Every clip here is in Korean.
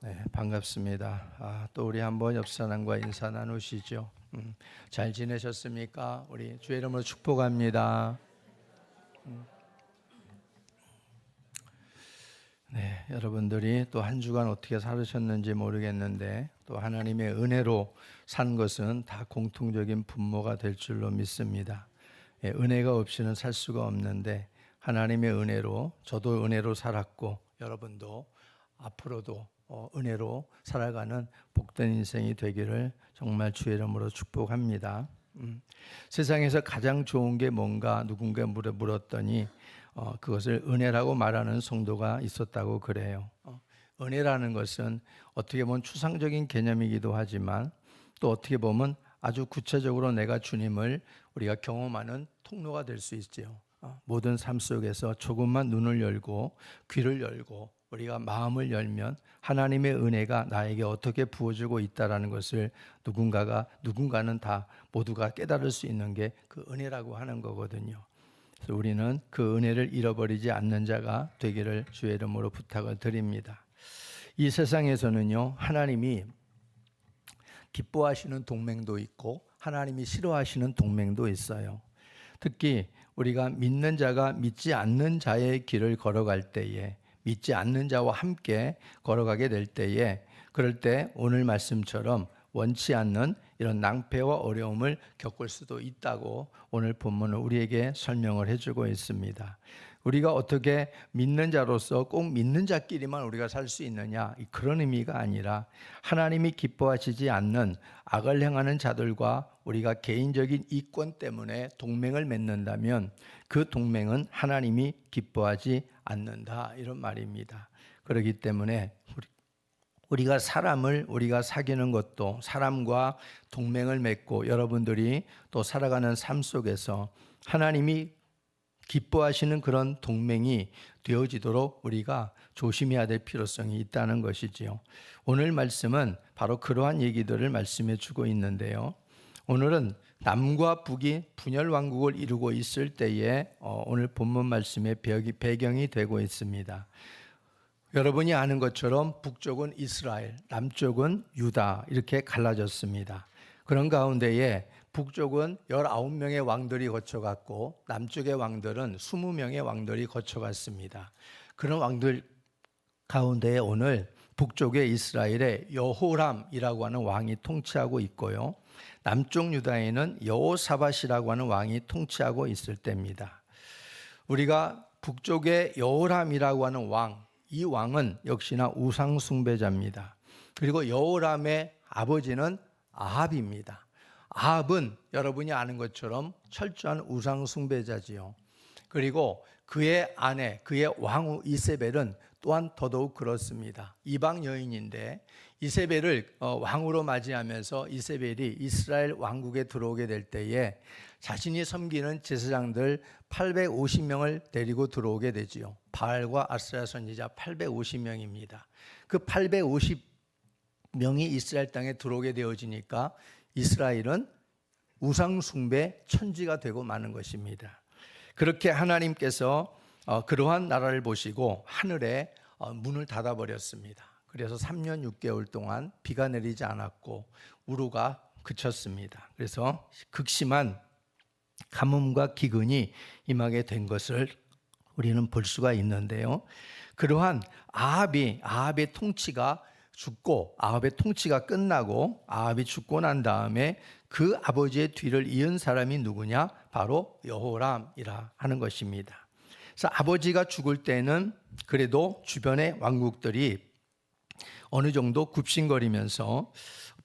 네, 반갑습니다. 또 우리 한번 옆사람과 인사 나누시죠. 잘 지내셨습니까? 우리 주의 이름으로 축복합니다. 네, 여러분들이 또 한 주간 어떻게 살으셨는지 모르겠는데 또 하나님의 은혜로 산 것은 다 공통적인 분모가 될 줄로 믿습니다. 은혜가 없이는 살 수가 없는데 하나님의 은혜로 저도 은혜로 살았고 여러분도 앞으로도 은혜로 살아가는 복된 인생이 되기를 정말 주의 이름으로 축복합니다. 세상에서 가장 좋은 게 뭔가 누군가 물었더니 그것을 은혜라고 말하는 성도가 있었다고 그래요. 은혜라는 것은 어떻게 보면 추상적인 개념이기도 하지만 또 어떻게 보면 아주 구체적으로 내가 주님을 우리가 경험하는 통로가 될 수 있죠. 모든 삶 속에서 조금만 눈을 열고 귀를 열고 우리가 마음을 열면 하나님의 은혜가 나에게 어떻게 부어지고 있다라는 것을 누군가는 다 모두가 깨달을 수 있는 게 그 은혜라고 하는 거거든요. 그래서 우리는 그 은혜를 잃어버리지 않는 자가 되기를 주의 이름으로 부탁을 드립니다. 이 세상에서는요, 하나님이 기뻐하시는 동맹도 있고 하나님이 싫어하시는 동맹도 있어요. 특히 우리가 믿는 자가 믿지 않는 자의 길을 걸어갈 때에, 믿지 않는 자와 함께 걸어가게 될 때에, 그럴 때 오늘 말씀처럼 원치 않는 이런 낭패와 어려움을 겪을 수도 있다고 오늘 본문은 우리에게 설명을 해주고 있습니다. 우리가 어떻게 믿는 자로서 꼭 믿는 자끼리만 우리가 살 수 있느냐, 그런 의미가 아니라 하나님이 기뻐하시지 않는 악을 행하는 자들과 우리가 개인적인 이권 때문에 동맹을 맺는다면 그 동맹은 하나님이 기뻐하지 않는다, 이런 말입니다. 그렇기 때문에 우리가 우리가 사귀는 것도 사람과 동맹을 맺고 여러분들이 또 살아가는 삶 속에서 하나님이 기뻐하시는 그런 동맹이 되어지도록 우리가 조심해야 될 필요성이 있다는 것이지요. 오늘 말씀은 바로 그러한 얘기들을 말씀해 주고 있는데요. 오늘은 남과 북이 분열 왕국을 이루고 있을 때에 오늘 본문 말씀의 배경이 되고 있습니다. 여러분이 아는 것처럼 북쪽은 이스라엘, 남쪽은 유다, 이렇게 갈라졌습니다. 그런 가운데에 북쪽은 19명의 왕들이 거쳐갔고 남쪽의 왕들은 20명의 왕들이 거쳐갔습니다. 그런 왕들 가운데에 오늘 북쪽의 이스라엘에 여호람이라고 하는 왕이 통치하고 있고요, 남쪽 유다에는 여호사밧이라고 하는 왕이 통치하고 있을 때입니다. 우리가 북쪽의 여호람이라고 하는 이 왕은 역시나 우상 숭배자입니다. 그리고 여호람의 아버지는 아합입니다. 아합은 여러분이 아는 것처럼 철저한 우상 숭배자지요. 그리고 그의 아내, 그의 왕후 이세벨은 또한 더더욱 그렇습니다. 이방 여인인데 이세벨을 왕으로 맞이하면서 이세벨이 이스라엘 왕국에 들어오게 될 때에 자신이 섬기는 제사장들 850명을 데리고 들어오게 되지요. 바알과 아스라 선지자 850명입니다. 그 850명이 이스라엘 땅에 들어오게 되어지니까 이스라엘은 우상 숭배 천지가 되고 마는 것입니다. 그렇게 하나님께서 그러한 나라를 보시고 하늘에 문을 닫아버렸습니다. 그래서 3년 6개월 동안 비가 내리지 않았고 우루가 그쳤습니다. 그래서 극심한 가뭄과 기근이 임하게 된 것을 우리는 볼 수가 있는데요. 그러한 아합의 통치가 죽고 아합의 통치가 끝나고 아합이 죽고 난 다음에 그 아버지의 뒤를 이은 사람이 누구냐? 바로 여호람이라 하는 것입니다. 그래서 아버지가 죽을 때는 그래도 주변의 왕국들이 어느 정도 굽신거리면서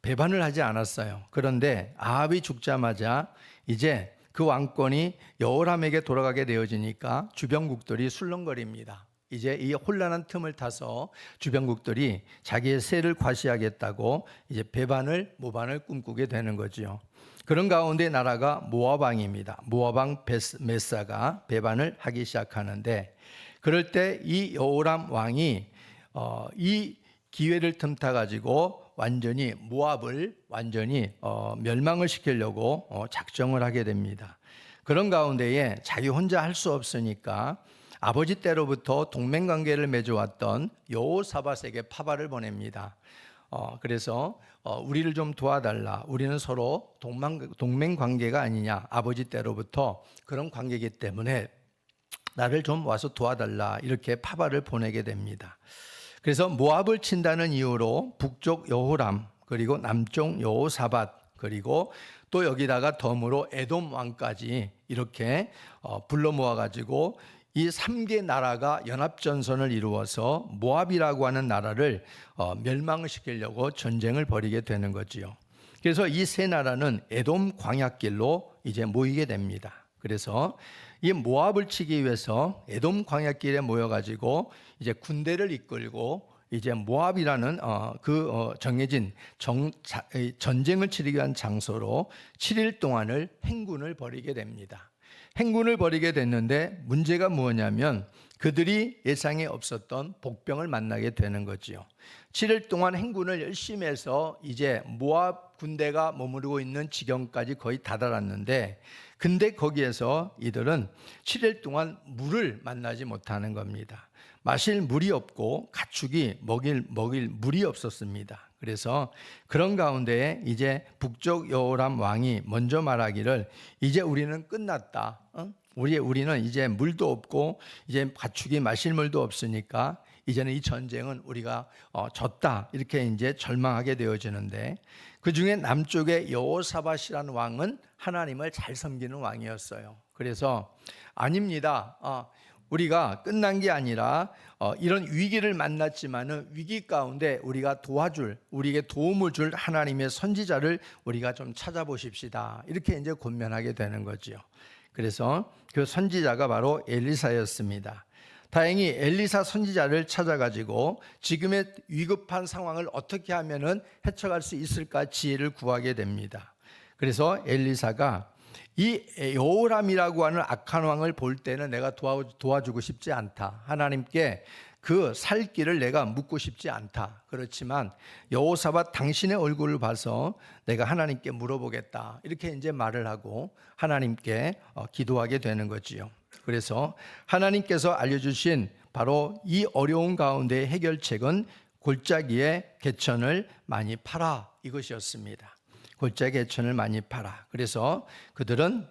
배반을 하지 않았어요. 그런데 아합이 죽자마자 이제 그 왕권이 여호람에게 돌아가게 되어지니까 주변국들이 술렁거립니다. 이제 이 혼란한 틈을 타서 주변국들이 자기의 세를 과시하겠다고 이제 모반을 꿈꾸게 되는 거지요. 그런 가운데 나라가 모압 왕입니다. 모압 왕 메사가 배반을 하기 시작하는데, 그럴 때 이 여호람 왕이 이 기회를 틈타 가지고 완전히 모압을 멸망을 시키려고 작정을 하게 됩니다. 그런 가운데에 자기 혼자 할 수 없으니까 아버지 때로부터 동맹관계를 맺어왔던 여호사밧에게 파발을 보냅니다. 그래서 우리를 좀 도와달라. 우리는 서로 동맹관계가 아니냐. 아버지 때로부터 그런 관계이기 때문에 나를 좀 와서 도와달라. 이렇게 파발을 보내게 됩니다. 그래서 모압을 친다는 이유로 북쪽 여호람, 그리고 남쪽 여호사밧, 그리고 또 여기다가 덤으로 에돔 왕까지 이렇게 불러 모아가지고 이 3개 나라가 연합전선을 이루어서 모압이라고 하는 나라를 멸망을 시키려고 전쟁을 벌이게 되는 거지요. 그래서 이 세 나라는 에돔 광야길로 이제 모이게 됩니다. 그래서 이 모압을 치기 위해서 에돔 광야길에 모여가지고 이제 군대를 이끌고 이제 모압이라는 정해진 전쟁을 치르기 위한 장소로 7일 동안을 행군을 벌이게 됩니다. 행군을 벌이게 됐는데 문제가 뭐냐면 그들이 예상에 없었던 복병을 만나게 되는 거지요. 7일 동안 행군을 열심히 해서 이제 모압 군대가 머무르고 있는 지경까지 거의 다다랐는데, 근데 거기에서 이들은 7일 동안 물을 만나지 못하는 겁니다. 마실 물이 없고 가축이 먹일 물이 없었습니다. 그래서 그런 가운데 이제 북쪽 여호람 왕이 먼저 말하기를 이제 우리는 끝났다. 우리는 이제 물도 없고 이제 가축이 마실 물도 없으니까 이제는 이 전쟁은 우리가 졌다. 이렇게 이제 절망하게 되어지는데, 그 중에 남쪽의 여호사밧이라는 왕은 하나님을 잘 섬기는 왕이었어요. 그래서 아닙니다. 우리가 끝난 게 아니라 이런 위기를 만났지만은 위기 가운데 우리에게 도움을 줄 하나님의 선지자를 우리가 좀 찾아보십시다. 이렇게 이제 권면하게 되는 거지요. 그래서 그 선지자가 바로 엘리사였습니다. 다행히 엘리사 선지자를 찾아가지고 지금의 위급한 상황을 어떻게 하면은 헤쳐갈 수 있을까 지혜를 구하게 됩니다. 그래서 엘리사가 이 여호람이라고 하는 악한 왕을 볼 때는 내가 도와주고 싶지 않다. 하나님께 그 살 길을 내가 묻고 싶지 않다. 그렇지만 여호사밧 당신의 얼굴을 봐서 내가 하나님께 물어보겠다. 이렇게 이제 말을 하고 하나님께 기도하게 되는 거지요. 그래서 하나님께서 알려주신 바로 이 어려운 가운데의 해결책은 골짜기에 개천을 많이 팔아, 이것이었습니다. 골짜기 개천을 많이 팔아. 그래서 그들은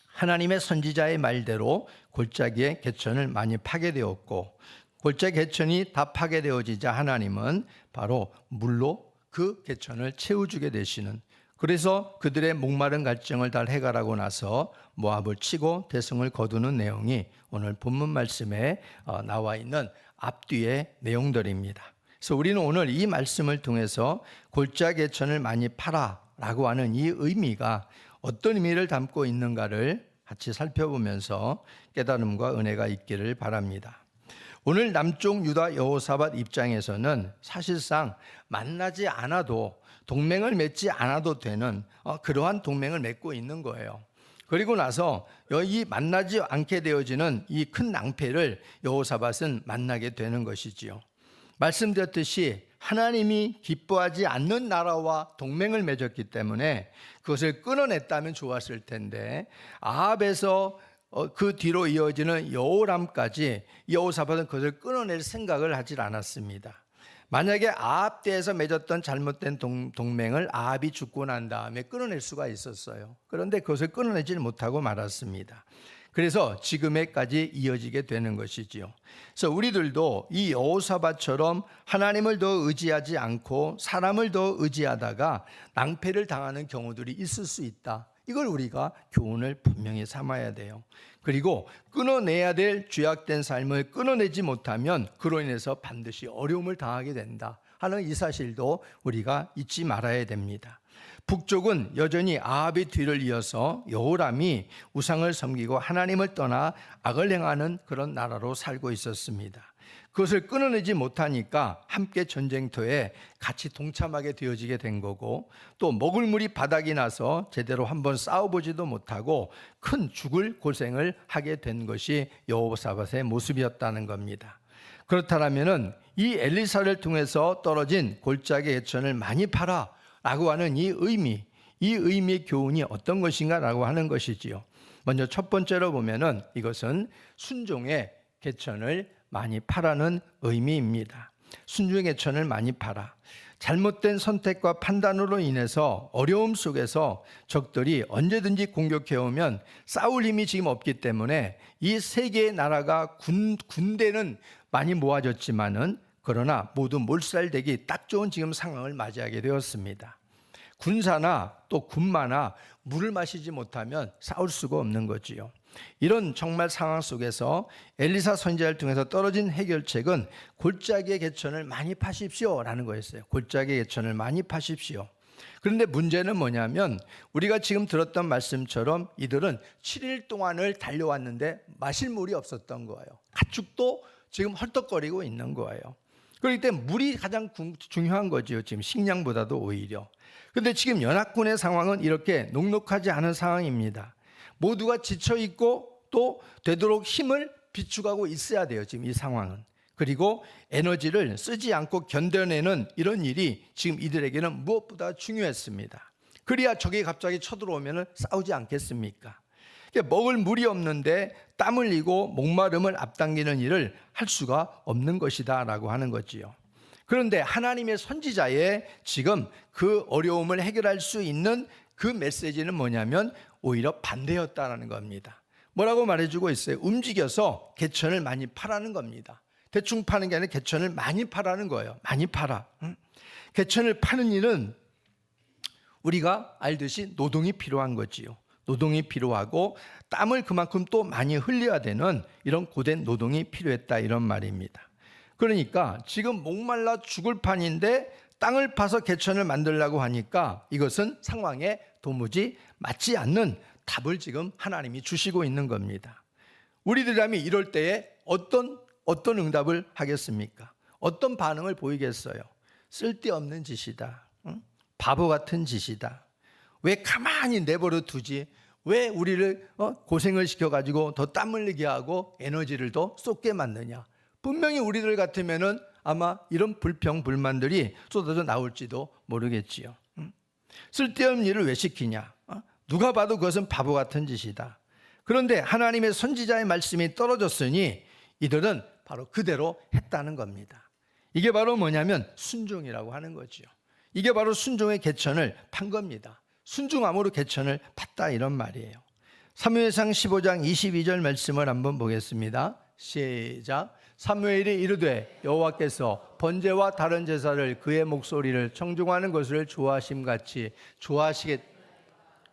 하나님의 선지자의 말대로 골짜기에 개천을 많이 파게 되었고, 골짜기 개천이 다 파게 되어지자 하나님은 바로 물로 그 개천을 채워주게 되시는, 그래서 그들의 목마른 갈증을 다 해결하고 나서 모압을 치고 대승을 거두는 내용이 오늘 본문 말씀에 나와 있는 앞뒤의 내용들입니다. 그래서 우리는 오늘 이 말씀을 통해서 골짜기 개천을 많이 팔아 라고 하는 이 의미가 어떤 의미를 담고 있는가를 같이 살펴보면서 깨달음과 은혜가 있기를 바랍니다. 오늘 남쪽 유다 여호사밧 입장에서는 사실상 만나지 않아도, 동맹을 맺지 않아도 되는 그러한 동맹을 맺고 있는 거예요. 그리고 나서 여기 만나지 않게 되어지는 이 큰 낭패를 여호사밧은 만나게 되는 것이지요. 말씀드렸듯이 하나님이 기뻐하지 않는 나라와 동맹을 맺었기 때문에 그것을 끊어냈다면 좋았을 텐데, 아합에서 그 뒤로 이어지는 여호람까지 여호사밧은 그것을 끊어낼 생각을 하질 않았습니다. 만약에 아합 때에서 맺었던 잘못된 동맹을 아합이 죽고 난 다음에 끊어낼 수가 있었어요. 그런데 그것을 끊어내지 못하고 말았습니다. 그래서 지금에까지 이어지게 되는 것이지요. 그래서 우리들도 이 여호사밧처럼 하나님을 더 의지하지 않고 사람을 더 의지하다가 낭패를 당하는 경우들이 있을 수 있다. 이걸 우리가 교훈을 분명히 삼아야 돼요. 그리고 끊어내야 될 죄악된 삶을 끊어내지 못하면 그로 인해서 반드시 어려움을 당하게 된다 하는 이 사실도 우리가 잊지 말아야 됩니다. 북쪽은 여전히 아합의 뒤를 이어서 여호람이 우상을 섬기고 하나님을 떠나 악을 행하는 그런 나라로 살고 있었습니다. 그것을 끊어내지 못하니까 함께 전쟁터에 같이 동참하게 되어지게 된 거고, 또 먹을 물이 바닥이 나서 제대로 한번 싸워보지도 못하고 큰 죽을 고생을 하게 된 것이 여호사밧의 모습이었다는 겁니다. 그렇다면 이 엘리사를 통해서 떨어진 골짜기 개천을 많이 팔아 라고 하는 이 의미의 교훈이 어떤 것인가 라고 하는 것이지요. 먼저 첫 번째로 보면은 이것은 순종의 개천을 많이 파라는 의미입니다. 순종의 개천을 많이 파라. 잘못된 선택과 판단으로 인해서 어려움 속에서 적들이 언제든지 공격해오면 싸울 힘이 지금 없기 때문에 이 세 개의 나라가 군대는 많이 모아졌지만은 그러나 모두 몰살되기 딱 좋은 지금 상황을 맞이하게 되었습니다. 군사나 또 군마나 물을 마시지 못하면 싸울 수가 없는 거지요. 이런 정말 상황 속에서 엘리사 선지자를 통해서 떨어진 해결책은 골짜기의 개천을 많이 파십시오 라는 거였어요. 골짜기의 개천을 많이 파십시오. 그런데 문제는 뭐냐면 우리가 지금 들었던 말씀처럼 이들은 7일 동안을 달려왔는데 마실 물이 없었던 거예요. 가축도 지금 헐떡거리고 있는 거예요. 그렇기 때문에 물이 가장 중요한 거죠. 지금 식량보다도 오히려. 그런데 지금 연합군의 상황은 이렇게 녹록하지 않은 상황입니다. 모두가 지쳐있고 또 되도록 힘을 비축하고 있어야 돼요. 지금 이 상황은. 그리고 에너지를 쓰지 않고 견뎌내는 이런 일이 지금 이들에게는 무엇보다 중요했습니다. 그래야 적이 갑자기 쳐들어오면 싸우지 않겠습니까? 먹을 물이 없는데 땀 흘리고 목마름을 앞당기는 일을 할 수가 없는 것이다 라고 하는 거지요. 그런데 하나님의 선지자의 지금 그 어려움을 해결할 수 있는 그 메시지는 뭐냐면 오히려 반대였다라는 겁니다. 뭐라고 말해주고 있어요? 움직여서 개천을 많이 파라는 겁니다. 대충 파는 게 아니라 개천을 많이 파라는 거예요. 많이 팔아. 개천을 파는 일은 우리가 알듯이 노동이 필요한 거지요. 노동이 필요하고 땀을 그만큼 또 많이 흘려야 되는 이런 고된 노동이 필요했다 이런 말입니다. 그러니까 지금 목말라 죽을 판인데 땅을 파서 개천을 만들려고 하니까 이것은 상황에 도무지 맞지 않는 답을 지금 하나님이 주시고 있는 겁니다. 우리들이라면 이럴 때에 어떤 응답을 하겠습니까? 어떤 반응을 보이겠어요? 쓸데없는 짓이다. 바보 같은 짓이다. 왜 가만히 내버려 두지? 왜 우리를 고생을 시켜가지고 더 땀 흘리게 하고 에너지를 더 쏟게 만드냐? 분명히 우리들 같으면은 아마 이런 불평, 불만들이 쏟아져 나올지도 모르겠지요. 쓸데없는 일을 왜 시키냐? 누가 봐도 그것은 바보 같은 짓이다. 그런데 하나님의 선지자의 말씀이 떨어졌으니 이들은 바로 그대로 했다는 겁니다. 이게 바로 뭐냐면 순종이라고 하는 거지요. 이게 바로 순종의 개천을 판 겁니다. 순종함으로 개천을 팠다 이런 말이에요. 사무엘상 15장 22절 말씀을 한번 보겠습니다. 시작. 사무엘이 이르되 여호와께서 번제와 다른 제사를 그의 목소리를 청종하는 것을 좋아하심같이 좋아하시겠.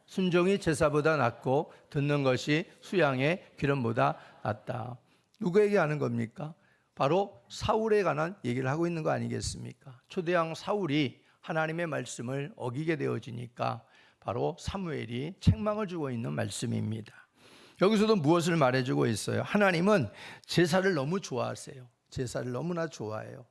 순종이 제사보다 낫고 듣는 것이 수양의 기름보다 낫다. 누구에게 하는 겁니까? 바로 사울에 관한 얘기를 하고 있는 거 아니겠습니까? 초대왕 사울이 하나님의 말씀을 어기게 되어지니까 바로 사무엘이 책망을 주고 있는 말씀입니다. 여기서도 무엇을 말해주고 있어요? 하나님은 제사를 너무 좋아하세요. 제사를 너무나 좋아해요.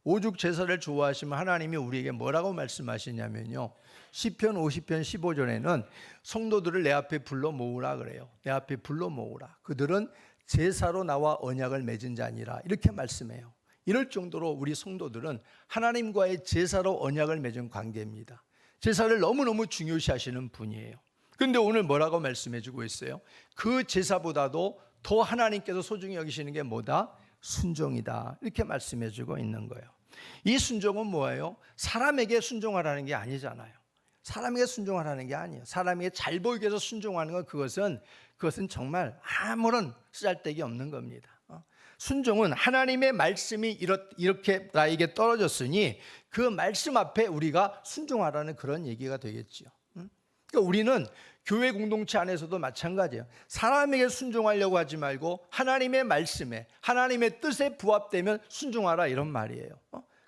오죽 제사를 좋아하시면 하나님이 우리에게 뭐라고 말씀하시냐면요, 시편 50편 15절에는 성도들을 내 앞에 불러 모으라 그래요. 내 앞에 불러 모으라. 그들은 제사로 나와 언약을 맺은 자니라 이렇게 말씀해요. 이럴 정도로 우리 성도들은 하나님과의 제사로 언약을 맺은 관계입니다. 제사를 너무너무 중요시하시는 분이에요. 그런데 오늘 뭐라고 말씀해 주고 있어요? 그 제사보다도 더 하나님께서 소중히 여기시는 게 뭐다? 순종이다. 이렇게 말씀해 주고 있는 거예요. 이 순종은 뭐예요? 사람에게 순종하라는 게 아니잖아요. 사람에게 순종하라는 게 아니에요. 사람에게 잘 보이게 해서 순종하는 건 그것은 정말 아무런 쓰잘데기 없는 겁니다. 순종은 하나님의 말씀이 이렇게 나에게 떨어졌으니 그 말씀 앞에 우리가 순종하라는 그런 얘기가 되겠죠. 그러니까 우리는 교회 공동체 안에서도 마찬가지예요. 사람에게 순종하려고 하지 말고 하나님의 말씀에, 하나님의 뜻에 부합되면 순종하라 이런 말이에요.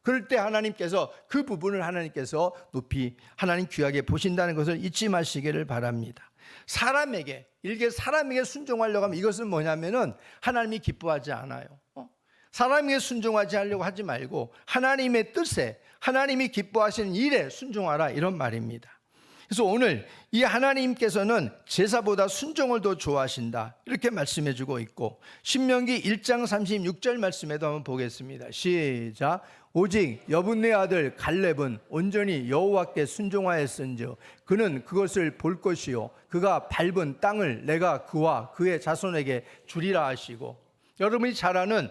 그럴 때 하나님께서 그 부분을 하나님께서 높이 하나님 귀하게 보신다는 것을 잊지 마시기를 바랍니다. 사람에게 순종하려고 하면 이것은 뭐냐면은 하나님이 기뻐하지 않아요. 사람에게 순종하지 하려고 하지 말고 하나님의 뜻에, 하나님이 기뻐하시는 일에 순종하라 이런 말입니다. 그래서 오늘 이 하나님께서는 제사보다 순종을 더 좋아하신다, 이렇게 말씀해 주고 있고, 신명기 1장 36절 말씀에도 한번 보겠습니다. 시작. 오직 여분네 아들 갈렙은 온전히 여호와께 순종하였은즉 그는 그것을 볼 것이요 그가 밟은 땅을 내가 그와 그의 자손에게 주리라 하시고. 여러분이 잘 아는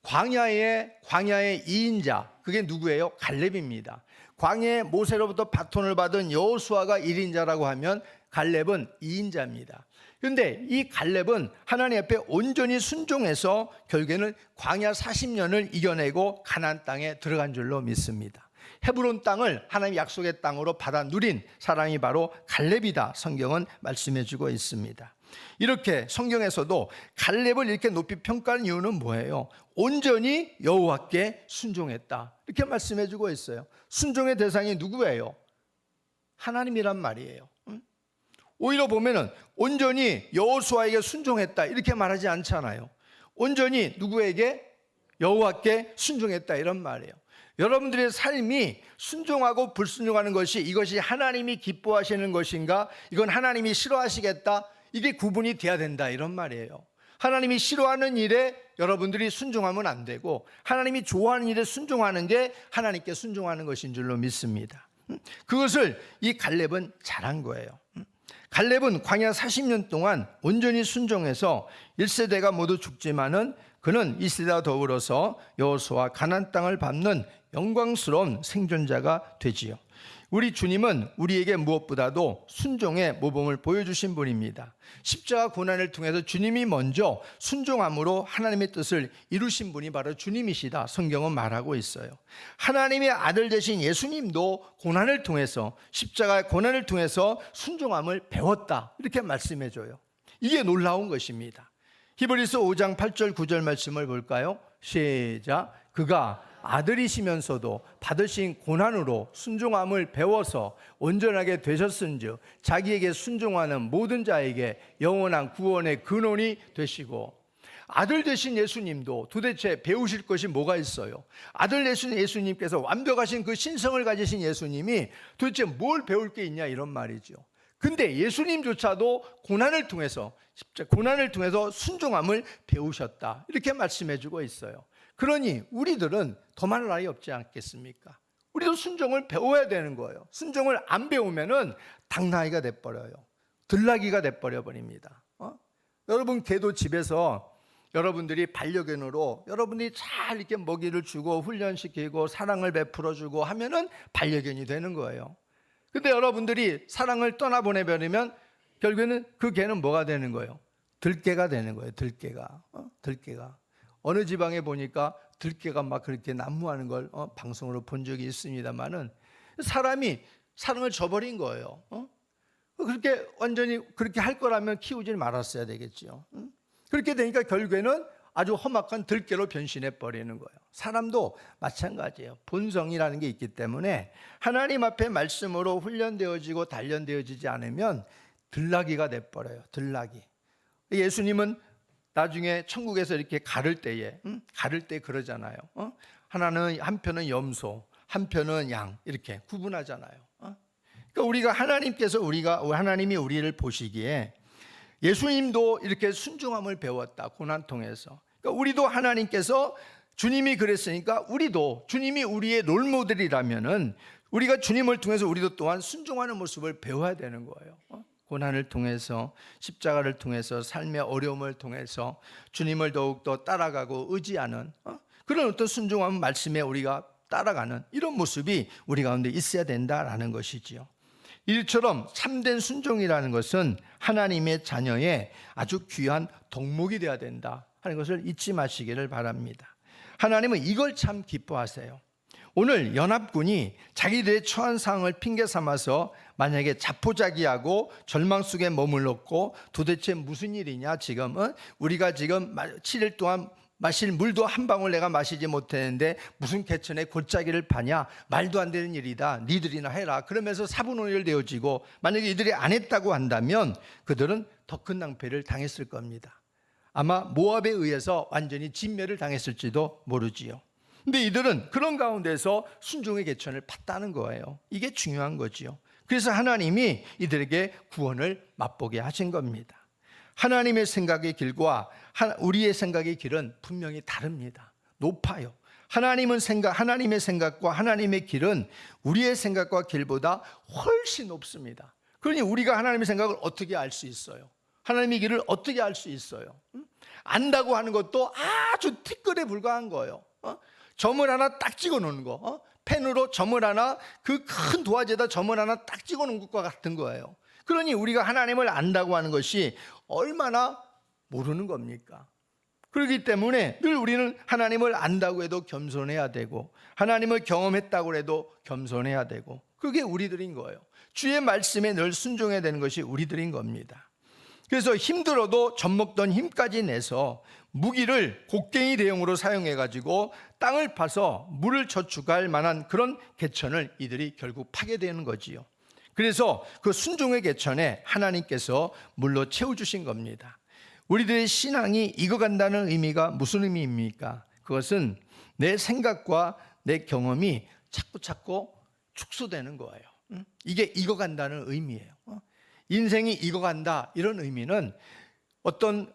광야의 2인자, 그게 누구예요? 갈렙입니다. 광야에 모세로부터 바톤을 받은 여호수아가 1인자라고 하면 갈렙은 2인자입니다. 그런데 이 갈렙은 하나님 앞에 온전히 순종해서 결국에는 광야 40년을 이겨내고 가나안 땅에 들어간 줄로 믿습니다. 헤브론 땅을 하나님 약속의 땅으로 받아 누린 사람이 바로 갈렙이다, 성경은 말씀해 주고 있습니다. 이렇게 성경에서도 갈렙을 이렇게 높이 평가하는 이유는 뭐예요? 온전히 여호와께 순종했다, 이렇게 말씀해 주고 있어요. 순종의 대상이 누구예요? 하나님이란 말이에요. 오히려 보면은 온전히 여호수아에게 순종했다, 이렇게 말하지 않잖아요. 온전히 누구에게? 여호와께 순종했다, 이런 말이에요. 여러분들의 삶이 순종하고 불순종하는 것이, 이것이 하나님이 기뻐하시는 것인가, 이건 하나님이 싫어하시겠다, 이게 구분이 돼야 된다, 이런 말이에요. 하나님이 싫어하는 일에 여러분들이 순종하면 안 되고, 하나님이 좋아하는 일에 순종하는 게 하나님께 순종하는 것인 줄로 믿습니다. 그것을 이 갈렙은 잘한 거예요. 갈렙은 광야 40년 동안 온전히 순종해서 1세대가 모두 죽지만은 그는 2세대와 더불어서 여호수아 가나안 땅을 밟는 영광스러운 생존자가 되지요. 우리 주님은 우리에게 무엇보다도 순종의 모범을 보여주신 분입니다. 십자가 고난을 통해서 주님이 먼저 순종함으로 하나님의 뜻을 이루신 분이 바로 주님이시다, 성경은 말하고 있어요. 하나님의 아들 되신 예수님도 고난을 통해서, 십자가의 고난을 통해서 순종함을 배웠다, 이렇게 말씀해 줘요. 이게 놀라운 것입니다. 히브리서 5장 8절 9절 말씀을 볼까요? 시작. 그가 아들이시면서도 받으신 고난으로 순종함을 배워서 온전하게 되셨은즉 자기에게 순종하는 모든 자에게 영원한 구원의 근원이 되시고. 아들 되신 예수님도 도대체 배우실 것이 뭐가 있어요? 아들 되신 예수님께서 완벽하신 그 신성을 가지신 예수님이 도대체 뭘 배울 게 있냐, 이런 말이죠. 근데 예수님조차도 고난을 통해서 순종함을 배우셨다, 이렇게 말씀해 주고 있어요. 그러니 우리들은 더 말할 나위 없지 않겠습니까? 우리도 순종을 배워야 되는 거예요. 순종을 안 배우면은 당나귀가 돼버려요. 들나귀가 돼버려 버립니다. 여러분, 개도 집에서 여러분들이 반려견으로 여러분들이 잘 이렇게 먹이를 주고 훈련시키고 사랑을 베풀어 주고 하면은 반려견이 되는 거예요. 근데 여러분들이 사랑을 떠나보내버리면 결국에는 그 개는 뭐가 되는 거예요? 들개가 되는 거예요. 들개가. 어느 지방에 보니까 들개가 막 그렇게 난무하는 걸 방송으로 본 적이 있습니다만은, 사람이 사랑을 저버린 거예요. 그렇게 완전히 그렇게 할 거라면 키우지 말았어야 되겠죠. 그렇게 되니까 결국에는 아주 험악한 들개로 변신해 버리는 거예요. 사람도 마찬가지예요. 본성이라는 게 있기 때문에 하나님 앞에 말씀으로 훈련되어지고 단련되어지지 않으면 들나귀가 돼 버려요. 들나귀. 예수님은 나중에 천국에서 이렇게 가를 때 그러잖아요. 하나는, 한편은 염소, 한편은 양, 이렇게 구분하잖아요. 그러니까 하나님이 우리를 보시기에 예수님도 이렇게 순종함을 배웠다, 고난 통해서. 그러니까 우리도 하나님께서, 주님이 그랬으니까 우리도, 주님이 우리의 롤모델이라면은 우리가 주님을 통해서 우리도 또한 순종하는 모습을 배워야 되는 거예요. 고난을 통해서, 십자가를 통해서, 삶의 어려움을 통해서 주님을 더욱더 따라가고 의지하는 그런 어떤 순종한 말씀에 우리가 따라가는 이런 모습이 우리 가운데 있어야 된다라는 것이지요. 이처럼 참된 순종이라는 것은 하나님의 자녀의 아주 귀한 덕목이 되어야 된다 하는 것을 잊지 마시기를 바랍니다. 하나님은 이걸 참 기뻐하세요. 오늘 연합군이 자기들의 처한 상황을 핑계 삼아서 만약에 자포자기하고 절망 속에 머물렀고, 도대체 무슨 일이냐, 지금은 우리가 지금 7일 동안 마실 물도 한 방울 내가 마시지 못했는데 무슨 개천에 골짜기를 파냐, 말도 안 되는 일이다, 니들이나 해라, 그러면서 사분오열되어지고, 만약에 이들이 안 했다고 한다면 그들은 더 큰 낭패를 당했을 겁니다. 아마 모압에 의해서 완전히 진멸을 당했을지도 모르지요. 근데 이들은 그런 가운데서 순종의 개천을 팠다는 거예요. 이게 중요한 거지요. 그래서 하나님이 이들에게 구원을 맛보게 하신 겁니다. 하나님의 생각의 길과 우리의 생각의 길은 분명히 다릅니다. 높아요. 하나님의 생각과 하나님의 길은 우리의 생각과 길보다 훨씬 높습니다. 그러니 우리가 하나님의 생각을 어떻게 알 수 있어요? 하나님의 길을 어떻게 알 수 있어요? 안다고 하는 것도 아주 티끌에 불과한 거예요. 점을 하나 딱 찍어 놓는 거, 펜으로 점을 하나, 그 큰 도화지에다 점을 하나 딱 찍어 놓은 것과 같은 거예요. 그러니 우리가 하나님을 안다고 하는 것이 얼마나 모르는 겁니까? 그렇기 때문에 늘 우리는 하나님을 안다고 해도 겸손해야 되고, 하나님을 경험했다고 해도 겸손해야 되고, 그게 우리들인 거예요. 주의 말씀에 늘 순종해야 되는 것이 우리들인 겁니다. 그래서 힘들어도 젖먹던 힘까지 내서 무기를 곡괭이 대용으로 사용해가지고 땅을 파서 물을 저축할 만한 그런 개천을 이들이 결국 파게 되는 거지요. 그래서 그 순종의 개천에 하나님께서 물로 채워주신 겁니다. 우리들의 신앙이 익어간다는 의미가 무슨 의미입니까? 그것은 내 생각과 내 경험이 자꾸 축소되는 거예요. 이게 익어간다는 의미예요. 인생이 익어간다, 이런 의미는 어떤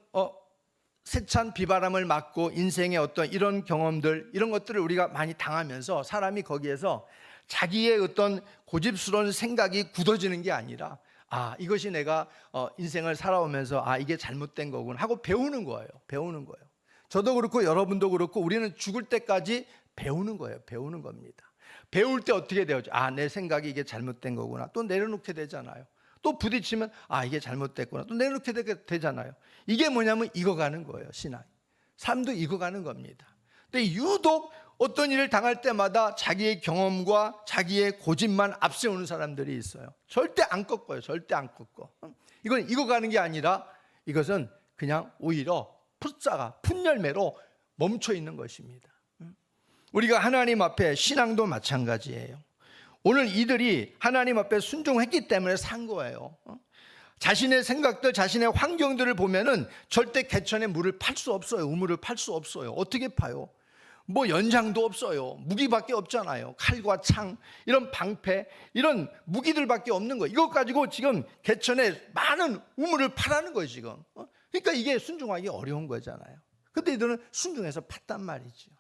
세찬 비바람을 맞고 인생의 어떤 이런 경험들, 이런 것들을 우리가 많이 당하면서 사람이 거기에서 자기의 어떤 고집스러운 생각이 굳어지는 게 아니라, 이것이 내가 인생을 살아오면서 이게 잘못된 거구나 하고 배우는 거예요. 저도 그렇고 여러분도 그렇고 우리는 죽을 때까지 배우는 거예요. 배우는 겁니다. 배울 때 어떻게 돼요? 내 생각이 이게 잘못된 거구나. 또 내려놓게 되잖아요. 또 부딪히면 이게 잘못됐구나. 또 내려놓게 되잖아요. 이게 뭐냐면 익어가는 거예요. 신앙. 삶도 익어가는 겁니다. 근데 유독 어떤 일을 당할 때마다 자기의 경험과 자기의 고집만 앞세우는 사람들이 있어요. 절대 안 꺾어요. 절대 안 꺾어. 이건 익어가는 게 아니라 이것은 그냥 오히려 풋열매로 멈춰 있는 것입니다. 우리가 하나님 앞에 신앙도 마찬가지예요. 오늘 이들이 하나님 앞에 순종했기 때문에 산 거예요. 자신의 생각들, 자신의 환경들을 보면은 절대 개천에 물을 팔 수 없어요. 우물을 팔 수 없어요. 어떻게 파요? 뭐 연장도 없어요. 무기밖에 없잖아요. 칼과 창, 이런 방패, 이런 무기들밖에 없는 거예요. 이것 가지고 지금 개천에 많은 우물을 파라는 거예요, 지금. 그러니까 이게 순종하기 어려운 거잖아요. 근데 이들은 순종해서 팠단 말이죠.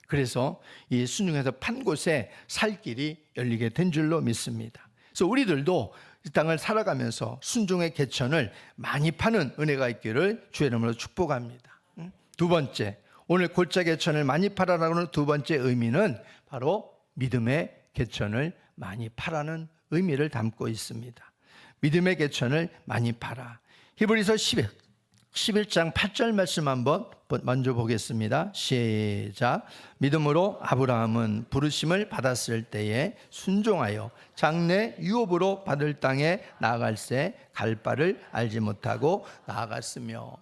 그래서 이 순종해서 판 곳에 살 길이 열리게 된 줄로 믿습니다. 그래서 우리들도 이 땅을 살아가면서 순종의 개천을 많이 파는 은혜가 있기를 주의 이름으로 축복합니다. 두 번째, 오늘 골짜 개천을 많이 파라라고 하는 두 번째 의미는 바로 믿음의 개천을 많이 파라는 의미를 담고 있습니다. 믿음의 개천을 많이 파라. 히브리서 11장 8절 말씀 한번 먼저 보겠습니다. 시작. 믿음으로 아브라함은 부르심을 받았을 때에 순종하여 장래 유업으로 받을 땅에 나아갈새 갈 바를 알지 못하고 나아갔으며,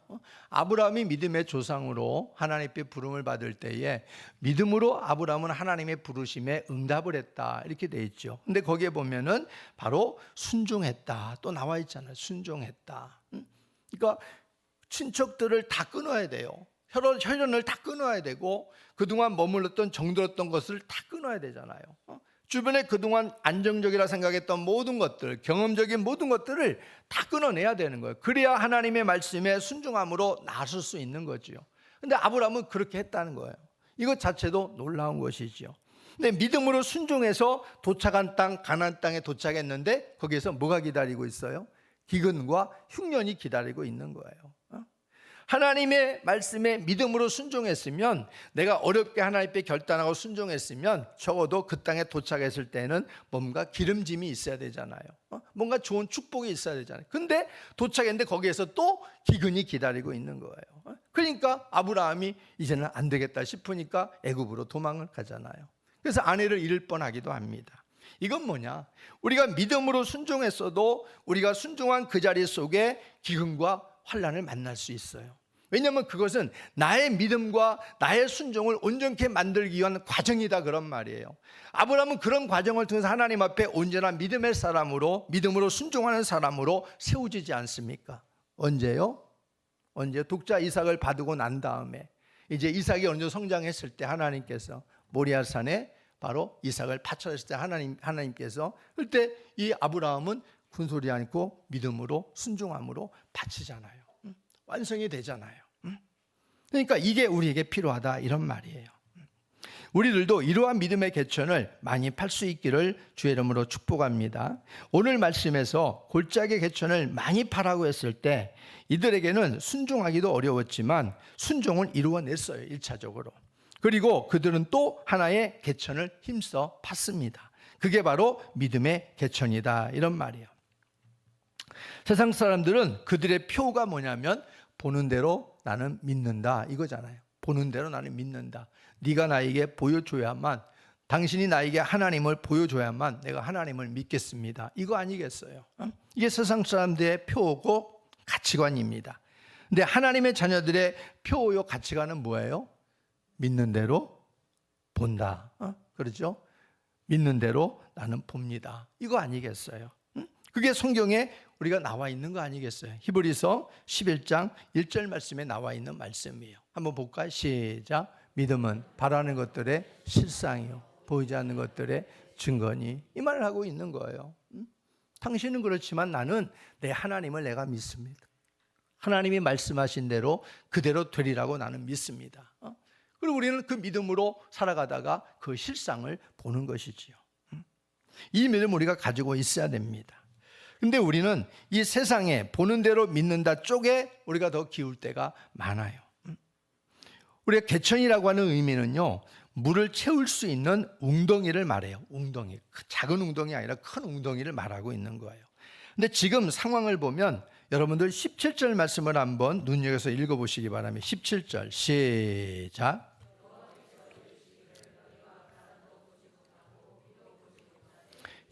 아브라함이 믿음의 조상으로 하나님께 부름을 받을 때에 믿음으로 아브라함은 하나님의 부르심에 응답을 했다, 이렇게 돼 있죠. 근데 거기에 보면은 바로 순종했다 또 나와 있잖아요. 순종했다. 그러니까 친척들을 다 끊어야 돼요. 혈연을 다 끊어야 되고, 그동안 머물렀던 정들었던 것을 다 끊어야 되잖아요. 주변에 그동안 안정적이라 생각했던 모든 것들, 경험적인 모든 것들을 다 끊어내야 되는 거예요. 그래야 하나님의 말씀에 순종함으로 나설 수 있는 거죠. 근데 아브라함은 그렇게 했다는 거예요. 이것 자체도 놀라운 것이죠. 근데 믿음으로 순종해서 도착한 땅, 가나안 땅에 도착했는데 거기에서 뭐가 기다리고 있어요? 기근과 흉년이 기다리고 있는 거예요. 하나님의 말씀에 믿음으로 순종했으면, 내가 어렵게 하나님께 결단하고 순종했으면 적어도 그 땅에 도착했을 때는 뭔가 기름짐이 있어야 되잖아요. 뭔가 좋은 축복이 있어야 되잖아요. 근데 도착했는데 거기에서 또 기근이 기다리고 있는 거예요. 그러니까 아브라함이 이제는 안 되겠다 싶으니까 애굽으로 도망을 가잖아요. 그래서 아내를 잃을 뻔하기도 합니다. 이건 뭐냐? 우리가 믿음으로 순종했어도 우리가 순종한 그 자리 속에 기근과 환난을 만날 수 있어요. 왜냐하면 그것은 나의 믿음과 나의 순종을 온전케 만들기 위한 과정이다, 그런 말이에요. 아브라함은 그런 과정을 통해서 하나님 앞에 온전한 믿음의 사람으로, 믿음으로 순종하는 사람으로 세워지지 않습니까? 언제요? 독자 이삭을 받고 난 다음에 이제 이삭이 어느 정도 성장했을 때 하나님께서 모리아산에 바로 이삭을 바쳐했을 때 하나님께서 그때 이 아브라함은 군소리 않고 믿음으로 순종함으로 바치잖아요. 완성이 되잖아요. 그러니까 이게 우리에게 필요하다 이런 말이에요. 우리들도 이러한 믿음의 개천을 많이 팔 수 있기를 주의 이름으로 축복합니다. 오늘 말씀에서 골짜기 개천을 많이 파라고 했을 때 이들에게는 순종하기도 어려웠지만 순종을 이루어냈어요. 1차적으로. 그리고 그들은 또 하나의 개천을 힘써 팠습니다. 그게 바로 믿음의 개천이다 이런 말이에요. 세상 사람들은 그들의 표가 뭐냐면 보는 대로 나는 믿는다 이거잖아요. 보는 대로 나는 믿는다. 네가 나에게 보여줘야만, 당신이 나에게 하나님을 보여줘야만 내가 하나님을 믿겠습니다. 이거 아니겠어요? 이게 세상 사람들의 표고 가치관입니다. 근데 하나님의 자녀들의 표요 가치관은 뭐예요? 믿는 대로 본다. 그렇죠? 믿는 대로 나는 봅니다. 이거 아니겠어요? 그게 성경에 우리가 나와 있는 거 아니겠어요? 히브리서 11장 1절 말씀에 나와 있는 말씀이에요. 한번 볼까요? 시작. 믿음은 바라는 것들의 실상이요 보이지 않는 것들의 증거니. 이 말을 하고 있는 거예요. 당신은 그렇지만 나는 내 하나님을 내가 믿습니다. 하나님이 말씀하신 대로 그대로 되리라고 나는 믿습니다. 그리고 우리는 그 믿음으로 살아가다가 그 실상을 보는 것이지요. 이 믿음 우리가 가지고 있어야 됩니다. 근데 우리는 이 세상에 보는 대로 믿는다 쪽에 우리가 더 기울 때가 많아요. 우리가 개천이라고 하는 의미는요, 물을 채울 수 있는 웅덩이를 말해요. 웅덩이. 작은 웅덩이 아니라 큰 웅덩이를 말하고 있는 거예요. 근데 지금 상황을 보면 여러분들 17절 말씀을 한번 눈여겨서 읽어보시기 바랍니다. 17절 시작.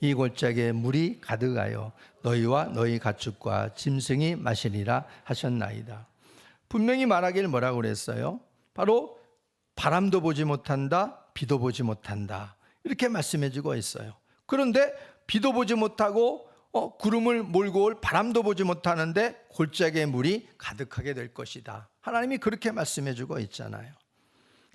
이 골짜기에 물이 가득하여 너희와 너희 가축과 짐승이 마시리라 하셨나이다. 분명히 말하기를 뭐라고 그랬어요? 바로 바람도 보지 못한다, 비도 보지 못한다 이렇게 말씀해 주고 있어요. 그런데 비도 보지 못하고 구름을 몰고 올 바람도 보지 못하는데 골짜기에 물이 가득하게 될 것이다. 하나님이 그렇게 말씀해 주고 있잖아요.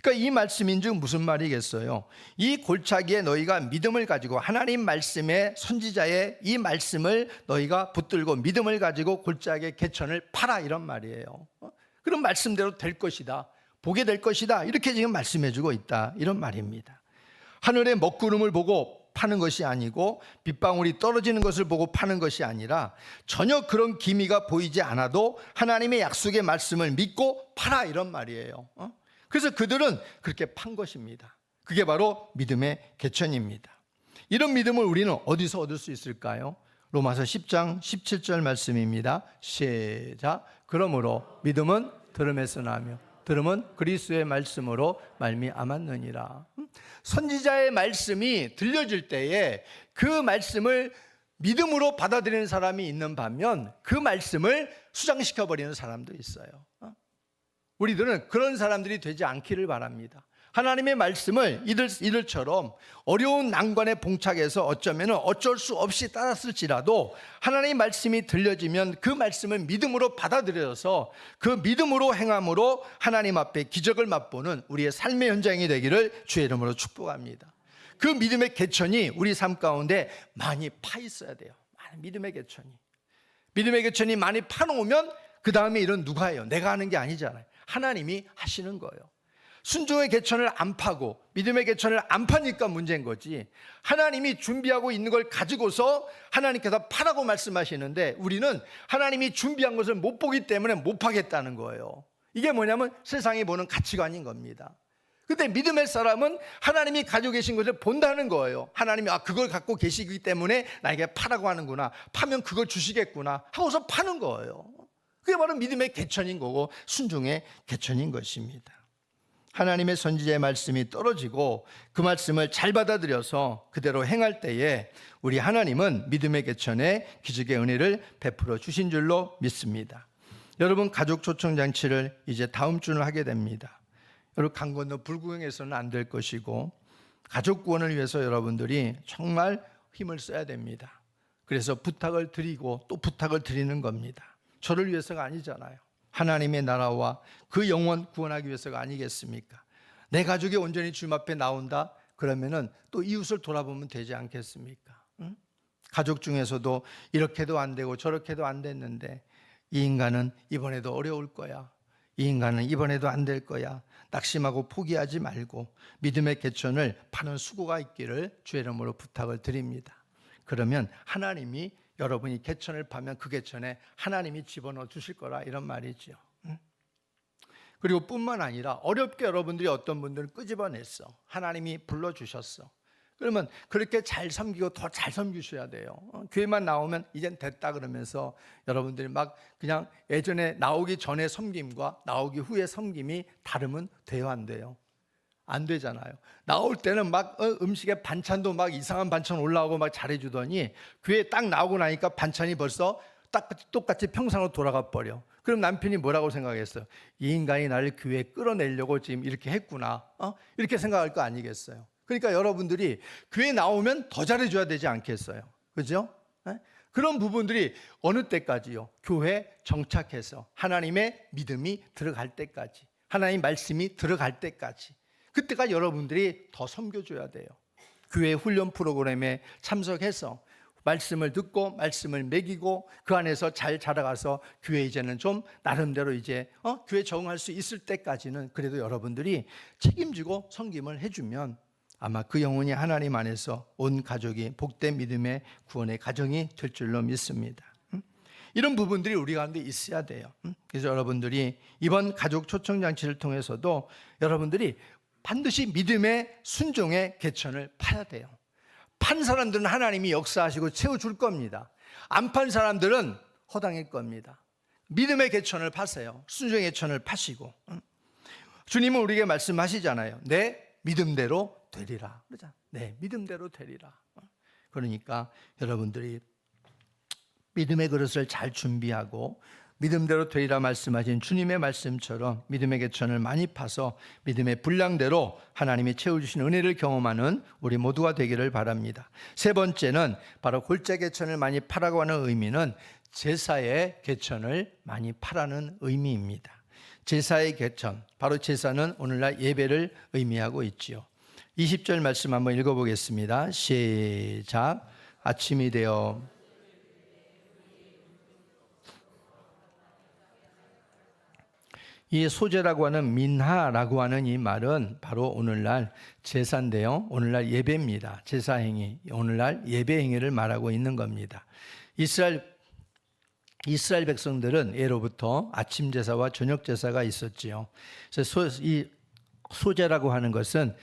그러니까 이 말씀인즉 무슨 말이겠어요? 이 골짜기에 너희가 믿음을 가지고 하나님 말씀의 선지자의 이 말씀을 너희가 붙들고 믿음을 가지고 골짜기의 개천을 파라 이런 말이에요. 그런 말씀대로 될 것이다. 보게 될 것이다. 이렇게 지금 말씀해 주고 있다. 이런 말입니다. 하늘의 먹구름을 보고 파는 것이 아니고 빗방울이 떨어지는 것을 보고 파는 것이 아니라 전혀 그런 기미가 보이지 않아도 하나님의 약속의 말씀을 믿고 파라 이런 말이에요. 그래서 그들은 그렇게 판 것입니다. 그게 바로 믿음의 개천입니다. 이런 믿음을 우리는 어디서 얻을 수 있을까요? 로마서 10장 17절 말씀입니다. 시작. 그러므로 믿음은 들음에서 나며 들음은 그리스도의 말씀으로 말미암았느니라. 선지자의 말씀이 들려질 때에 그 말씀을 믿음으로 받아들이는 사람이 있는 반면 그 말씀을 수장시켜버리는 사람도 있어요. 우리들은 그런 사람들이 되지 않기를 바랍니다. 하나님의 말씀을 이들처럼 어려운 난관에 봉착해서 어쩔 수 없이 따랐을지라도 하나님의 말씀이 들려지면 그 말씀을 믿음으로 받아들여서 그 믿음으로 행함으로 하나님 앞에 기적을 맛보는 우리의 삶의 현장이 되기를 주의 이름으로 축복합니다. 그 믿음의 개천이 우리 삶 가운데 많이 파 있어야 돼요. 믿음의 개천이 많이 파놓으면 그 다음에 일은 누가 해요? 내가 하는 게 아니잖아요. 하나님이 하시는 거예요. 순종의 개천을 안 파고 믿음의 개천을 안 파니까 문제인 거지, 하나님이 준비하고 있는 걸 가지고서 하나님께서 파라고 말씀하시는데 우리는 하나님이 준비한 것을 못 보기 때문에 못 파겠다는 거예요. 이게 뭐냐면 세상이 보는 가치관인 겁니다. 근데 믿음의 사람은 하나님이 가지고 계신 것을 본다는 거예요. 하나님이 그걸 갖고 계시기 때문에 나에게 파라고 하는구나, 파면 그걸 주시겠구나 하고서 파는 거예요. 그게 바로 믿음의 개천인 거고 순종의 개천인 것입니다. 하나님의 선지자의 말씀이 떨어지고 그 말씀을 잘 받아들여서 그대로 행할 때에 우리 하나님은 믿음의 개천에 기적의 은혜를 베풀어 주신 줄로 믿습니다. 여러분, 가족 초청장치를 이제 다음 주는 하게 됩니다. 여러분, 강 건너 불구경에서는 안 될 것이고 가족 구원을 위해서 여러분들이 정말 힘을 써야 됩니다. 그래서 부탁을 드리고 또 부탁을 드리는 겁니다. 저를 위해서가 아니잖아요. 하나님의 나라와 그 영혼 구원하기 위해서가 아니겠습니까? 내 가족이 온전히 주님 앞에 나온다? 그러면은 또 이웃을 돌아보면 되지 않겠습니까? 응? 가족 중에서도 이렇게도 안 되고 저렇게도 안 됐는데 이 인간은 이번에도 어려울 거야. 이 인간은 이번에도 안 될 거야. 낙심하고 포기하지 말고 믿음의 개천을 파는 수고가 있기를 주의 이름으로 부탁을 드립니다. 그러면 하나님이 여러분이 개천을 파면 그 개천에 하나님이 집어넣어 주실 거라 이런 말이죠. 그리고 뿐만 아니라 어렵게 여러분들이 어떤 분들은 끄집어냈어. 하나님이 불러주셨어. 그러면 그렇게 잘 섬기고 더 잘 섬기셔야 돼요. 교회만 나오면 이젠 됐다 그러면서 여러분들이 막 그냥 예전에 나오기 전에 섬김과 나오기 후에 섬김이 다르면 돼요, 안 돼요? 안 되잖아요. 나올 때는 막 음식에 반찬도 막 이상한 반찬 올라오고 막 잘해주더니 교회 딱 나오고 나니까 반찬이 벌써 똑같이 평상으로 돌아가 버려. 그럼 남편이 뭐라고 생각했어요? 이 인간이 나를 교회에 끌어내려고 지금 이렇게 했구나. 이렇게 생각할 거 아니겠어요? 그러니까 여러분들이 교회 나오면 더 잘해줘야 되지 않겠어요? 그죠? 그런 부분들이 어느 때까지요? 교회 정착해서 하나님의 믿음이 들어갈 때까지, 하나님 말씀이 들어갈 때까지, 그때까지 여러분들이 더 섬겨줘야 돼요. 교회 훈련 프로그램에 참석해서 말씀을 듣고 말씀을 먹이고 그 안에서 잘 자라가서 교회 이제는 좀 나름대로 이제 교회 적응할 수 있을 때까지는 그래도 여러분들이 책임지고 섬김을 해주면 아마 그 영혼이 하나님 안에서 온 가족이 복된 믿음의 구원의 가정이 될 줄로 믿습니다. 이런 부분들이 우리 가운데 있어야 돼요. 그래서 여러분들이 이번 가족 초청장치를 통해서도 여러분들이 반드시 믿음의 순종의 개천을 파야 돼요. 판 사람들은 하나님이 역사하시고 채워줄 겁니다. 안 판 사람들은 허당일 겁니다. 믿음의 개천을 파세요. 순종의 개천을 파시고. 주님은 우리에게 말씀하시잖아요. 내 믿음대로 되리라. 그러잖아. 네, 믿음대로 되리라. 그러니까 여러분들이 믿음의 그릇을 잘 준비하고 믿음대로 되리라 말씀하신 주님의 말씀처럼 믿음의 개천을 많이 파서 믿음의 분량대로 하나님이 채워주신 은혜를 경험하는 우리 모두가 되기를 바랍니다. 세 번째는 바로 골짜 개천을 많이 파라고 하는 의미는 제사의 개천을 많이 파라는 의미입니다. 제사의 개천, 바로 제사는 오늘날 예배를 의미하고 있지요. 20절 말씀 한번 읽어보겠습니다. 시작. 아침이 되어 이 소제라고 하는 민하라고 하는 이 말은 바로 오늘날 제사인데요. 오늘날 예배입니다. 제사 행위, 오늘날 예배 행위를 말하고 있는 겁니다. 이스라엘 백성들은 예로부터 아침 제사와 저녁 제사가 있었지요. 그래서 이 소제라고 하는 것은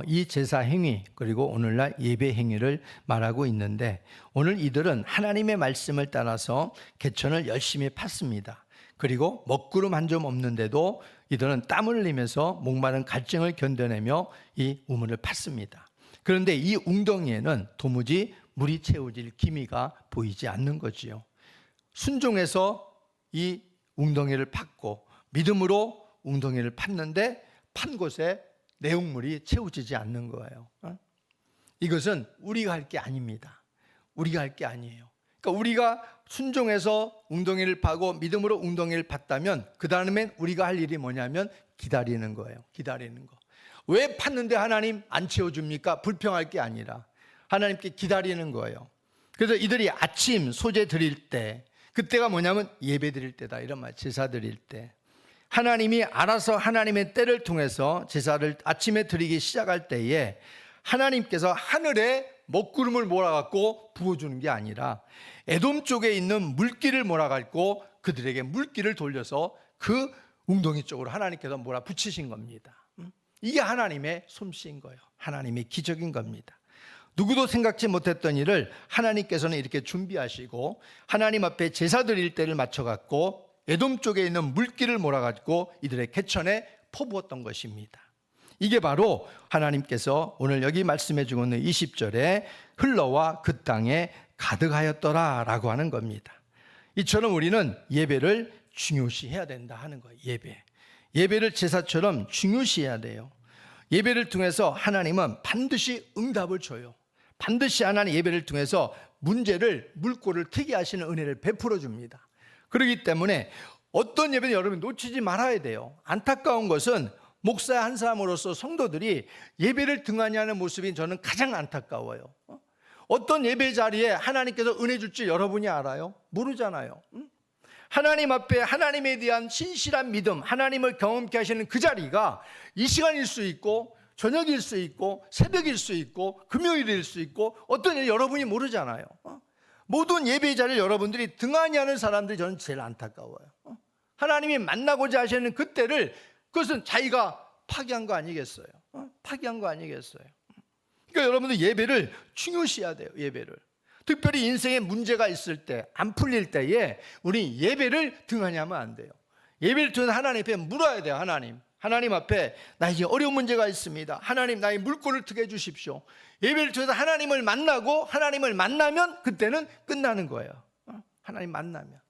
이 제사 행위 그리고 오늘날 예배 행위를 말하고 있는데 오늘 이들은 하나님의 말씀을 따라서 개천을 열심히 팠습니다. 그리고 먹구름 한 점 없는데도 이들은 땀을 흘리면서 목마른 갈증을 견뎌내며 이 우물을 팠습니다. 그런데 이 웅덩이에는 도무지 물이 채워질 기미가 보이지 않는 거지요. 순종해서 이 웅덩이를 팠고 믿음으로 웅덩이를 팠는데 판 곳에 내용물이 채워지지 않는 거예요. 이것은 우리가 할 게 아닙니다. 우리가 할 게 아니에요. 그러니까 우리가 순종해서 웅덩이를 파고 믿음으로 웅덩이를 팠다면 그 다음엔 우리가 할 일이 뭐냐면 기다리는 거예요. 기다리는 거. 왜 팠는데 하나님 안 채워줍니까? 불평할 게 아니라 하나님께 기다리는 거예요. 그래서 이들이 아침 소제 드릴 때 그때가 뭐냐면 예배 드릴 때다 이런 말, 제사 드릴 때 하나님이 알아서 하나님의 때를 통해서 제사를 아침에 드리기 시작할 때에 하나님께서 하늘에 먹구름을 몰아갖고 부어주는 게 아니라 에돔 쪽에 있는 물길을 몰아갖고 그들에게 물길을 돌려서 그 웅덩이 쪽으로 하나님께서 몰아붙이신 겁니다. 이게 하나님의 솜씨인 거예요. 하나님의 기적인 겁니다. 누구도 생각지 못했던 일을 하나님께서는 이렇게 준비하시고 하나님 앞에 제사 드릴 때를 맞춰갖고 에돔 쪽에 있는 물길을 몰아가지고 이들의 개천에 퍼부었던 것입니다. 이게 바로 하나님께서 오늘 여기 말씀해 주고 있는 20절에 흘러와 그 땅에 가득하였더라 라고 하는 겁니다. 이처럼 우리는 예배를 중요시해야 된다 하는 거예요. 예배를 제사처럼 중요시해야 돼요. 예배를 통해서 하나님은 반드시 응답을 줘요. 반드시 하나님 예배를 통해서 물꼬를 트게 하시는 은혜를 베풀어 줍니다. 그렇기 때문에 어떤 예배는 여러분 놓치지 말아야 돼요. 안타까운 것은 목사 한 사람으로서 성도들이 예배를 등한히 하는 모습이 저는 가장 안타까워요. 어떤 예배 자리에 하나님께서 은혜 줄지 여러분이 알아요? 모르잖아요. 하나님 앞에 하나님에 대한 신실한 믿음, 하나님을 경험케 하시는 그 자리가 이 시간일 수 있고 저녁일 수 있고 새벽일 수 있고 금요일일 수 있고 어떤 일 여러분이 모르잖아요. 모든 예배 자리를 여러분들이 등한히 하는 사람들이 저는 제일 안타까워요. 하나님이 만나고자 하시는 그때를 그것은 자기가 파기한 거 아니겠어요? 파기한 거 아니겠어요? 그러니까 여러분들 예배를 중요시해야 돼요. 예배를. 특별히 인생에 문제가 있을 때, 안 풀릴 때에 우리 예배를 등한히 하면 안 돼요. 예배를 통해서 하나님 앞에 물어야 돼요. 하나님 앞에 나 이제 어려운 문제가 있습니다. 하나님 나의 물꼬를 트게 해주십시오. 예배를 통해서 하나님을 만나고 하나님을 만나면 그때는 끝나는 거예요. 하나님 만나면.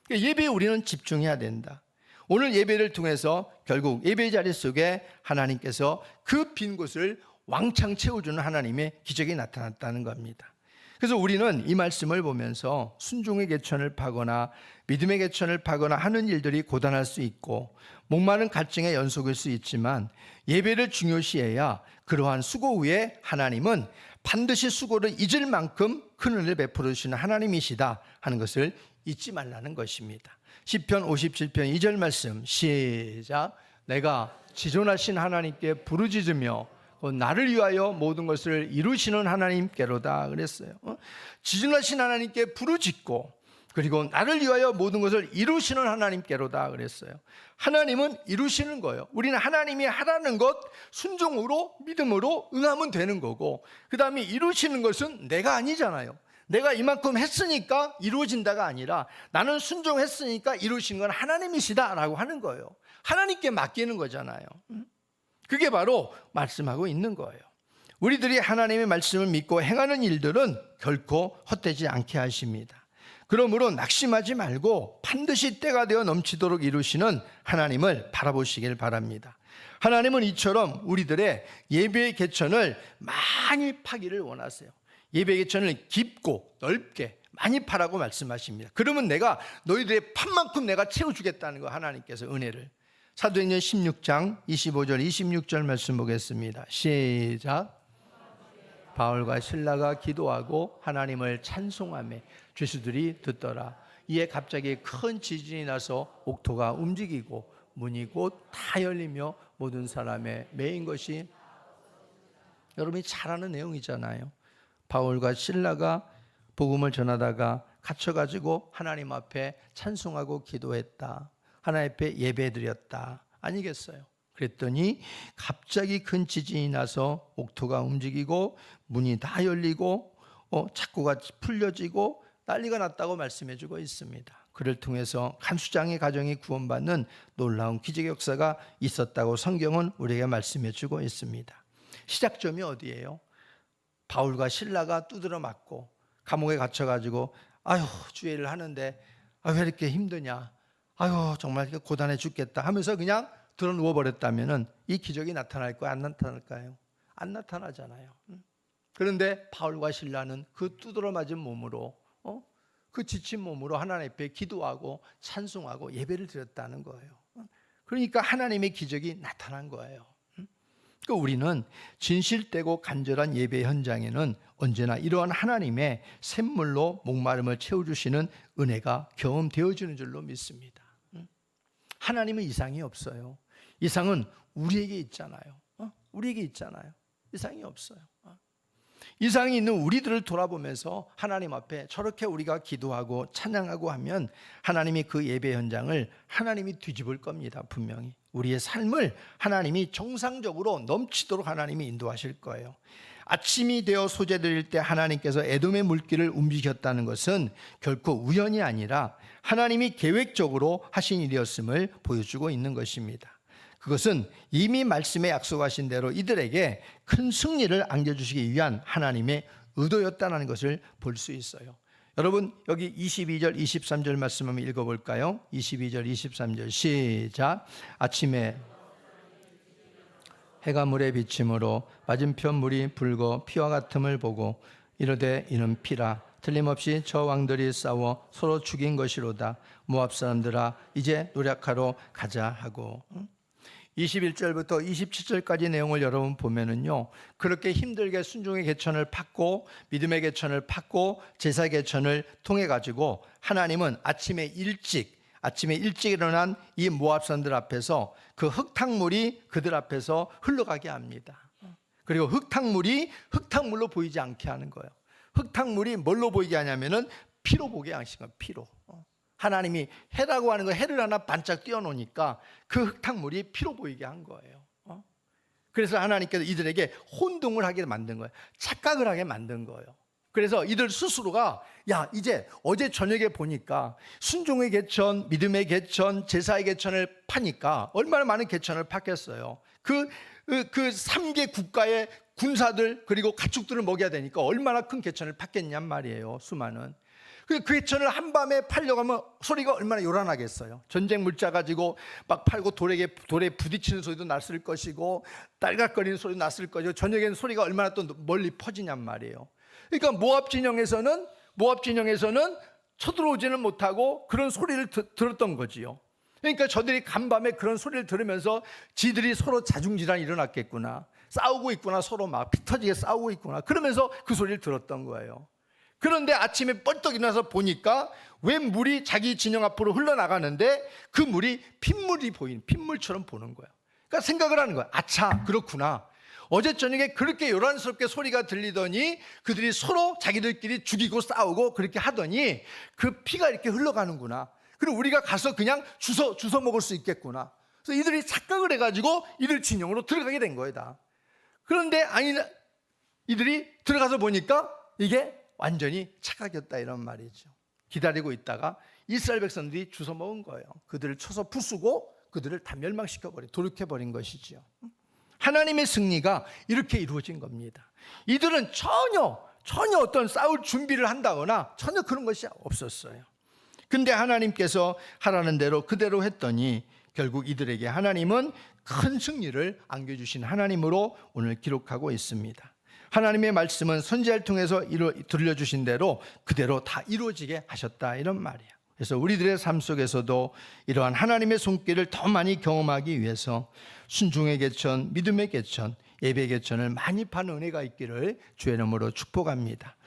그러니까 예배에 우리는 집중해야 된다. 오늘 예배를 통해서 결국 예배 자리 속에 하나님께서 그 빈 곳을 왕창 채워주는 하나님의 기적이 나타났다는 겁니다. 그래서 우리는 이 말씀을 보면서 순종의 개천을 파거나 믿음의 개천을 파거나 하는 일들이 고단할 수 있고 목마른 갈증의 연속일 수 있지만 예배를 중요시해야 그러한 수고 후에 하나님은 반드시 수고를 잊을 만큼 큰 은혜를 베풀어 주시는 하나님이시다 하는 것을 잊지 말라는 것입니다. 시편 57편 2절 말씀 시작. 내가 지존하신 하나님께 부르짖으며 나를 위하여 모든 것을 이루시는 하나님께로다 그랬어요. 지존하신 하나님께 부르짖고 그리고 나를 위하여 모든 것을 이루시는 하나님께로다 그랬어요. 하나님은 이루시는 거예요. 우리는 하나님이 하라는 것 순종으로 믿음으로 응하면 되는 거고 그 다음에 이루시는 것은 내가 아니잖아요. 내가 이만큼 했으니까 이루어진다가 아니라 나는 순종했으니까 이루시는 건 하나님이시다라고 하는 거예요. 하나님께 맡기는 거잖아요. 그게 바로 말씀하고 있는 거예요. 우리들이 하나님의 말씀을 믿고 행하는 일들은 결코 헛되지 않게 하십니다. 그러므로 낙심하지 말고 반드시 때가 되어 넘치도록 이루시는 하나님을 바라보시길 바랍니다. 하나님은 이처럼 우리들의 예배의 개천을 많이 파기를 원하세요. 예배의 개천을 깊고 넓게 많이 파라고 말씀하십니다. 그러면 내가 너희들의 판만큼 내가 채워주겠다는 거 하나님께서 은혜를. 사도행전 16장 25절 26절 말씀 보겠습니다. 시작. 바울과 실라가 기도하고 하나님을 찬송하며 죄수들이 듣더라. 이에 갑자기 큰 지진이 나서 옥토가 움직이고 문이 곧 다 열리며 모든 사람의 메인 것이 여러분이 잘 아는 내용이잖아요. 바울과 실라가 복음을 전하다가 갇혀가지고 하나님 앞에 찬송하고 기도했다. 하나님 앞에 예배드렸다. 아니겠어요? 그랬더니 갑자기 큰 지진이 나서 옥토가 움직이고 문이 다 열리고 착고가 풀려지고 난리가 났다고 말씀해주고 있습니다. 그를 통해서 간수장의 가정이 구원받는 놀라운 기적의 역사가 있었다고 성경은 우리에게 말씀해주고 있습니다. 시작점이 어디예요? 바울과 실라가 두드려 맞고 감옥에 갇혀가지고 아유 주일을 하는데 왜 이렇게 힘드냐, 아유 정말 고단해 죽겠다 하면서 그냥 들어 누워버렸다면 이 기적이 나타날까요? 안 나타날까요? 안 나타나잖아요. 그런데 바울과 실라는 그 두드러 맞은 몸으로 그 지친 몸으로 하나님 앞에 기도하고 찬송하고 예배를 드렸다는 거예요. 그러니까 하나님의 기적이 나타난 거예요. 그러니까 우리는 진실되고 간절한 예배 현장에는 언제나 이러한 하나님의 샘물로 목마름을 채워주시는 은혜가 경험되어지는 줄로 믿습니다. 하나님은 이상이 없어요. 이상은 우리에게 있잖아요. 우리에게 있잖아요. 이상이 없어요. 이상이 있는 우리들을 돌아보면서 하나님 앞에 저렇게 우리가 기도하고 찬양하고 하면 하나님이 그 예배 현장을 하나님이 뒤집을 겁니다. 분명히 우리의 삶을 하나님이 정상적으로 넘치도록 하나님이 인도하실 거예요. 아침이 되어 소재드릴 때 하나님께서 에돔의 물길을 움직였다는 것은 결코 우연이 아니라 하나님이 계획적으로 하신 일이었음을 보여주고 있는 것입니다. 그것은 이미 말씀에 약속하신 대로 이들에게 큰 승리를 안겨주시기 위한 하나님의 의도였다는 것을 볼 수 있어요. 여러분 여기 22절 23절 말씀 한번 읽어볼까요? 22절 23절 시작. 아침에 해가 물에 비침으로 맞은편 물이 붉어 피와 같음을 보고 이르되 이는 피라. 틀림없이 저 왕들이 싸워 서로 죽인 것이로다. 모압 사람들아 이제 노력하러 가자 하고. 21절부터 27절까지 내용을 여러분 보면은요, 그렇게 힘들게 순종의 개천을 팠고 믿음의 개천을 팠고 제사의 개천을 통해 가지고 하나님은 아침에 일찍 일어난 이 모압산들 앞에서 그 흙탕물이 그들 앞에서 흘러가게 합니다. 그리고 흙탕물로 보이지 않게 하는 거예요. 흙탕물이 뭘로 보이게 하냐면은 피로 보게 하신 거예요. 피로. 하나님이 해라고 하는 거, 해를 하나 반짝 띄워놓으니까 그 흙탕물이 피로 보이게 한 거예요. 그래서 하나님께서 이들에게 혼동을 하게 만든 거예요. 착각을 하게 만든 거예요. 그래서 이들 스스로가 야, 이제 어제 저녁에 보니까 순종의 개천, 믿음의 개천, 제사의 개천을 파니까 얼마나 많은 개천을 팠겠어요. 그 3개 국가의 군사들 그리고 가축들을 먹여야 되니까 얼마나 큰 개천을 팠겠냔 말이에요. 수많은. 그 개천을 한밤에 팔려고 하면 소리가 얼마나 요란하겠어요. 전쟁 물자 가지고 막 팔고 돌에 부딪히는 소리도 났을 것이고 딸깍거리는 소리도 났을 것이고 저녁에는 소리가 얼마나 또 멀리 퍼지냔 말이에요. 그러니까 모압 진영에서는 쳐들어오지는 못하고 그런 소리를 들었던 거지요. 그러니까 저들이 간밤에 그런 소리를 들으면서 지들이 서로 자중질환이 일어났겠구나, 싸우고 있구나, 서로 막 피 터지게 싸우고 있구나, 그러면서 그 소리를 들었던 거예요. 그런데 아침에 뻘떡 일어나서 보니까 왜 물이 자기 진영 앞으로 흘러나가는데 그 물이 핏물처럼 보는 거예요. 그러니까 생각을 하는 거예요. 아차, 그렇구나. 어제 저녁에 그렇게 요란스럽게 소리가 들리더니 그들이 서로 자기들끼리 죽이고 싸우고 그렇게 하더니 그 피가 이렇게 흘러가는구나. 그럼 우리가 가서 그냥 주워 먹을 수 있겠구나. 그래서 이들이 착각을 해가지고 이들 진영으로 들어가게 된 거예요, 다. 그런데 이들이 들어가서 보니까 이게 완전히 착각이었다, 이런 말이죠. 기다리고 있다가 이스라엘 백성들이 주워 먹은 거예요. 그들을 쳐서 부수고 그들을 다 돌이켜버린 것이죠. 하나님의 승리가 이렇게 이루어진 겁니다. 이들은 전혀 어떤 싸울 준비를 한다거나 전혀 그런 것이 없었어요. 근데 하나님께서 하라는 대로 그대로 했더니 결국 이들에게 하나님은 큰 승리를 안겨주신 하나님으로 오늘 기록하고 있습니다. 하나님의 말씀은 선지자를 통해서 들려주신 대로 그대로 다 이루어지게 하셨다, 이런 말이에요. 그래서 우리들의 삶 속에서도 이러한 하나님의 손길을 더 많이 경험하기 위해서 순종의 개천, 믿음의 개천, 예배의 개천을 많이 파는 은혜가 있기를 주의 이름으로 축복합니다.